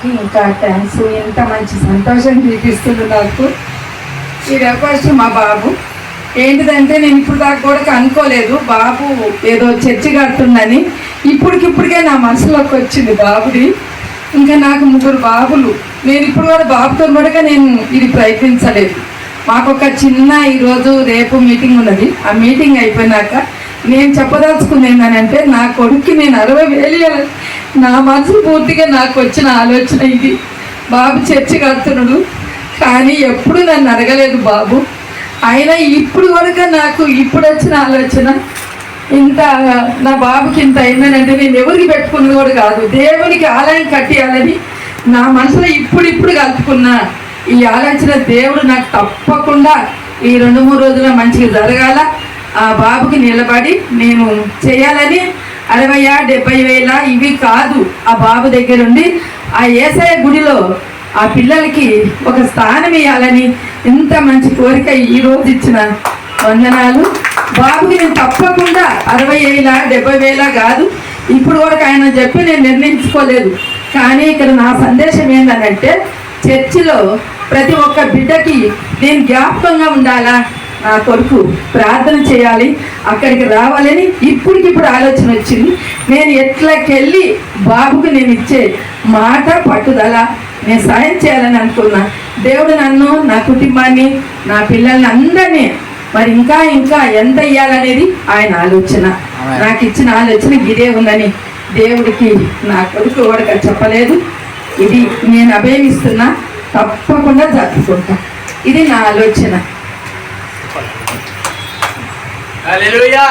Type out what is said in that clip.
దేవునికి ఇంకా థ్యాంక్స్. ఎంత మంచి సంతోషం చూపిస్తుంది నాకు ఈ అవకాశం. మా బాబు ఏంటిదంటే నేను ఇప్పుడు దాకా కూడా అనుకోలేదు బాబు ఏదో చర్చి కడుతుందని. ఇప్పటికిప్పటికే నా మనసులోకి వచ్చింది బాబుది. ఇంకా నాకు 3 బాబులు. నేను ఇప్పుడు కూడా బాబుతో కూడా నేను ఇది ప్రయత్నించలేదు. మాకొక చిన్న ఈరోజు రేపు మీటింగ్ ఉన్నది. ఆ మీటింగ్ అయిపోయినాక నేను చెప్పదలుచుకుంది ఏంటంటే నా కొడుక్కి నేను 60,000 నా మనసు పూర్తిగా నాకు వచ్చిన ఆలోచన ఇది. బాబు చర్చి కడుతున్నాడు కానీ ఎప్పుడు నన్ను అడగలేదు బాబు. అయినా ఇప్పుడు వరకు నాకు ఇప్పుడు వచ్చిన ఆలోచన ఇంత నా బాబుకి ఇంత అయిందనంటే నేను ఎవరికి పెట్టుకున్నది కూడా కాదు. దేవునికి ఆలయం కట్టియాలని నా మనసులో ఇప్పుడు కలుపుకున్నా. ఈ ఆలోచన దేవుడు నాకు తప్పకుండా ఈ 2-3 రోజుల్లో మంచిగా జరగాల. ఆ బాబుకి నిలబడి నేను చేయాలని 60,000-70,000 ఇవి కాదు. ఆ బాబు దగ్గరుండి ఆ యేసయ్య గుడిలో ఆ పిల్లలకి ఒక స్థానం ఇవ్వాలని ఇంత మంచి కోరిక ఈరోజు ఇచ్చిన వందనాలు. బాబుకి నేను తప్పకుండా 60,000-70,000 కాదు. ఇప్పుడు వరకు ఆయన చెప్పి నేను నిర్ణయించుకోలేదు. కానీ ఇక్కడ నా సందేశం ఏంటంటే చర్చిలో ప్రతి ఒక్క బిడ్డకి నేను జ్ఞాపకంగా ఉండాలా, నా కొడుకు ప్రార్థన చేయాలి, అక్కడికి రావాలని ఇప్పటికిప్పుడు ఆలోచన వచ్చింది. నేను ఎట్లకెళ్ళి బాబుకు నేను ఇచ్చే మాట పట్టుదల నేను సాయం చేయాలని అనుకున్నా. దేవుడు నన్ను, నా కుటుంబాన్ని, నా పిల్లల్ని అందరినీ మరి ఇంకా ఎంత ఇవ్వాలనేది ఆయన ఆలోచన. నాకు ఇచ్చిన ఆలోచన ఇదే ఉందని దేవుడికి నా కొడుకు కూడా చెప్పలేదు. ఇది నేను అభయమిస్తున్నా, తప్పకుండా జరుపుకుంటా. ఇది నా ఆలోచన. హల్లెలూయా.